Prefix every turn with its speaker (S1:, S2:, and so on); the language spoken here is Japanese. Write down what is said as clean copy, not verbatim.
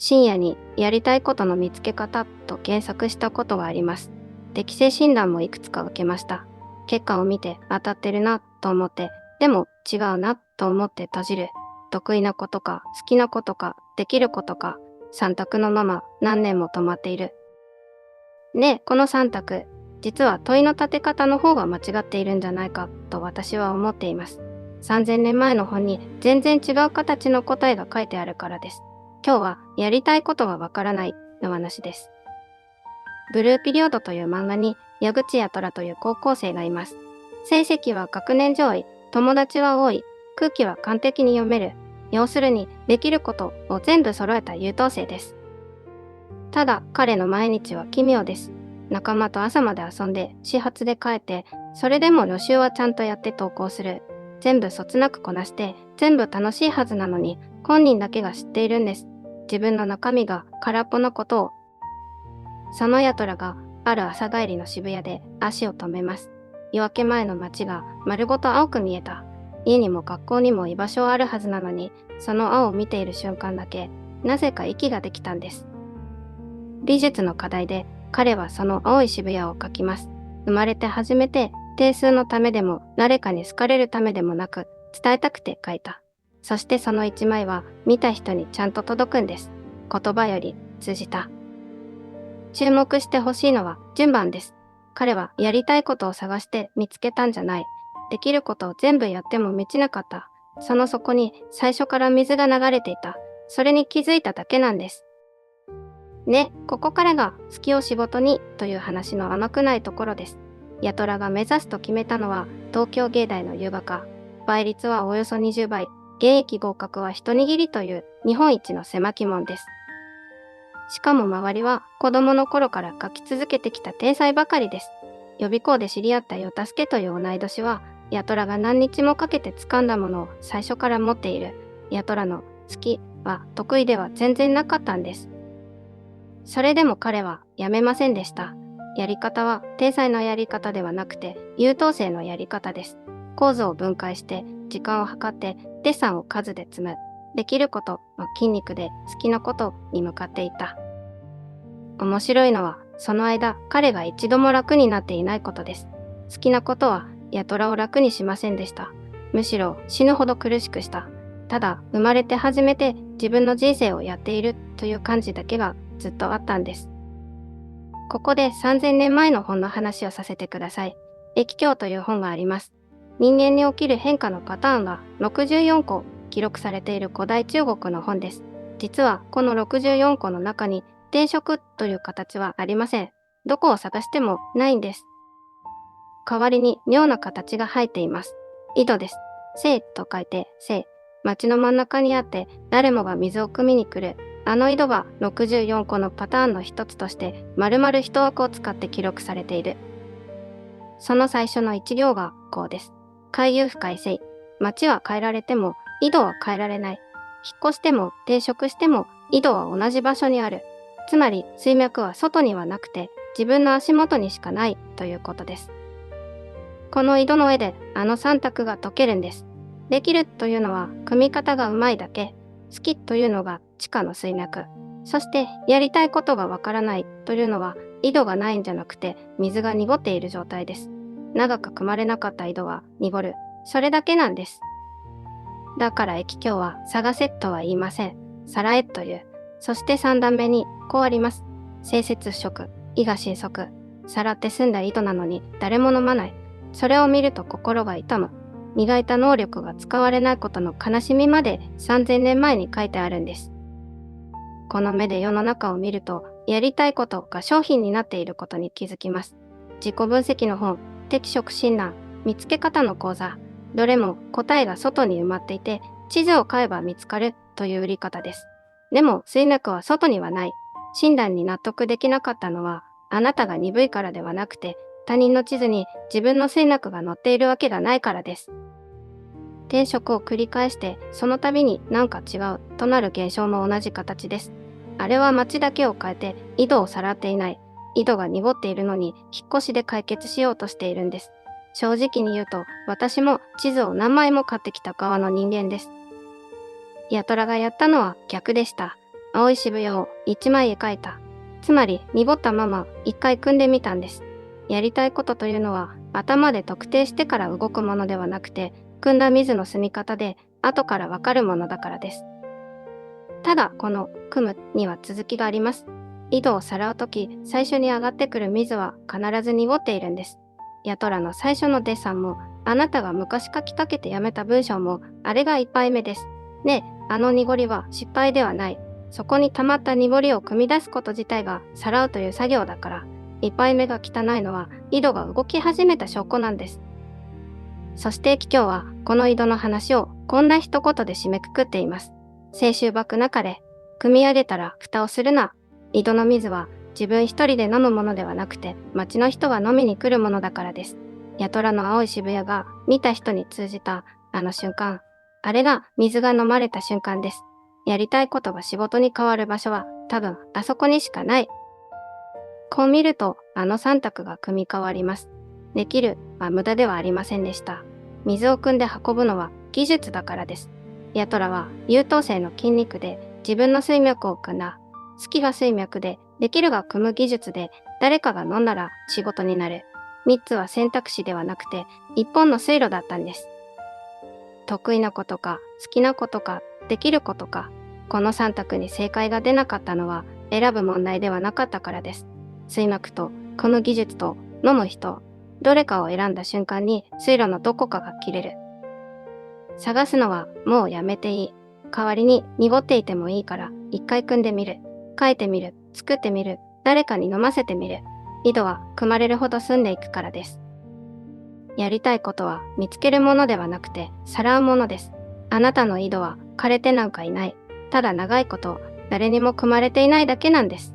S1: 深夜にやりたいことの見つけ方と検索したことがあります。適性診断もいくつか受けました。結果を見て当たってるなと思って、でも違うなと思って閉じる。得意なことか好きなことかできることか、3択のまま何年も止まっている。ねえ、この3択、実は問いの立て方の方が間違っているんじゃないかと私は思っています。3000年前の本に全然違う形の答えが書いてあるからです。今日はやりたいことがわからないの話です。ブルーピリオドという漫画に矢口や虎という高校生がいます。成績は学年上位、友達は多い、空気は完璧に読める。要するにできることを全部揃えた優等生です。ただ彼の毎日は奇妙です。仲間と朝まで遊んで始発で帰って、それでも予習はちゃんとやって登校する。全部そつなくこなして全部楽しいはずなのに本人だけが知っているんです。自分の中身が空っぽのことを。そのやとらがある朝帰りの渋谷で足を止めます。夜明け前の街が丸ごと青く見えた。家にも学校にも居場所はあるはずなのに、その青を見ている瞬間だけなぜか息ができたんです。美術の課題で彼はその青い渋谷を描きます。生まれて初めて定数のためでも誰かに好かれるためでもなく伝えたくて描いた。そしてその一枚は見た人にちゃんと届くんです。言葉より通じた。注目してほしいのは順番です。彼はやりたいことを探して見つけたんじゃない。できることを全部やっても満ちなかった。その底に最初から水が流れていた。それに気づいただけなんです。ね、ここからが好きを仕事にという話の甘くないところです。八虎が目指すと決めたのは東京芸大の優雅科。倍率はおよそ20倍。現役合格は一握りという日本一の狭き門です。しかも周りは子供の頃から書き続けてきた天才ばかりです。予備校で知り合った与助という同い年は、八虎が何日もかけて掴んだものを最初から持っている。八虎の好きは得意では全然なかったんです。それでも彼はやめませんでした。やり方は天才のやり方ではなくて優等生のやり方です。構造を分解して時間を計ってデッサンを数で積む。できることの筋肉で好きなことに向かっていた。面白いのはその間彼が一度も楽になっていないことです。好きなことは八虎を楽にしませんでした。むしろ死ぬほど苦しくした。ただ生まれて初めて自分の人生をやっているという感じだけがずっとあったんです。ここで3000年前の本の話をさせてください。易経という本があります。人間に起きる変化のパターンが64個記録されている古代中国の本です。実はこの64個の中に転職という形はありません。どこを探してもないんです。代わりに妙な形が入っています。井戸です。生と書いて生。町の真ん中にあって誰もが水を汲みに来る。あの井戸は64個のパターンの一つとして丸々一枠を使って記録されている。その最初の一行がこうです。海遊深い生。町は変えられても井戸は変えられない。引っ越しても転職しても井戸は同じ場所にある。つまり水脈は外にはなくて自分の足元にしかないということです。この井戸の上であの3択が解けるんです。できるというのは組み方がうまいだけ。好きというのが地下の水脈。そしてやりたいことがわからないというのは井戸がないんじゃなくて水が濁っている状態です。長く汲まれなかった井戸は濁る。それだけなんです。だから易経は探せとは言いません。さらえという。そして3段目にこうあります。清節不食、意が神足。さらって済んだ井戸なのに誰も飲まない。それを見ると心が痛む。磨いた能力が使われないことの悲しみまで3000年前に書いてあるんです。この目で世の中を見ると、やりたいことが商品になっていることに気づきます。自己分析の本、適職診断、見つけ方の講座、どれも答えが外に埋まっていて、地図を買えば見つかるという売り方です。でも、水脈は外にはない。診断に納得できなかったのは、あなたが鈍いからではなくて、他人の地図に自分の水脈が載っているわけがないからです。転職を繰り返してその度になんか違うとなる現象も同じ形です。あれは町だけを変えて井戸をさらっていない。井戸が濁っているのに引っ越しで解決しようとしているんです。正直に言うと私も地図を何枚も買ってきた側の人間です。八虎がやったのは逆でした。青い渋谷を一枚絵描いた。つまり濁ったまま一回組んでみたんです。やりたいことというのは頭で特定してから動くものではなくて、組んだ水の澄み方で後からわかるものだからです。ただこの組むには続きがあります。井戸をさらうとき最初に上がってくる水は必ず濁っているんです。ヤトラの最初のデッサンも、あなたが昔書きかけてやめた文章も、あれが一杯目です。ねえ、あの濁りは失敗ではない。そこに溜まった濁りを汲み出すこと自体がさらうという作業だから、一杯目が汚いのは井戸が動き始めた証拠なんです。そして桔梗はこの井戸の話をこんな一言で締めくくっています。清舟幕なかれ、汲み上げたら蓋をするな。井戸の水は自分一人で飲むものではなくて、町の人が飲みに来るものだからです。八虎の青い渋谷が見た人に通じたあの瞬間、あれが水が飲まれた瞬間です。やりたいことが仕事に変わる場所は多分あそこにしかない。こう見るとあの3択が組み替わります。できるは無駄ではありませんでした。水を汲んで運ぶのは技術だからです。八虎は優等生の筋肉で自分の水脈を汲んだ。好きが水脈で、できるが汲む技術で、誰かが飲んだら仕事になる。3つは選択肢ではなくて、一本の水路だったんです。得意なことか、好きなことか、できることか、この3択に正解が出なかったのは、選ぶ問題ではなかったからです。水脈と、汲む技術と、飲む人、どれかを選んだ瞬間に水路のどこかが切れる。探すのはもうやめていい。代わりに濁っていてもいいから一回汲んでみる。書いてみる。作ってみる。誰かに飲ませてみる。井戸は汲まれるほど澄んでいくからです。やりたいことは見つけるものではなくてさらうものです。あなたの井戸は枯れてなんかいない。ただ長いこと誰にも汲まれていないだけなんです。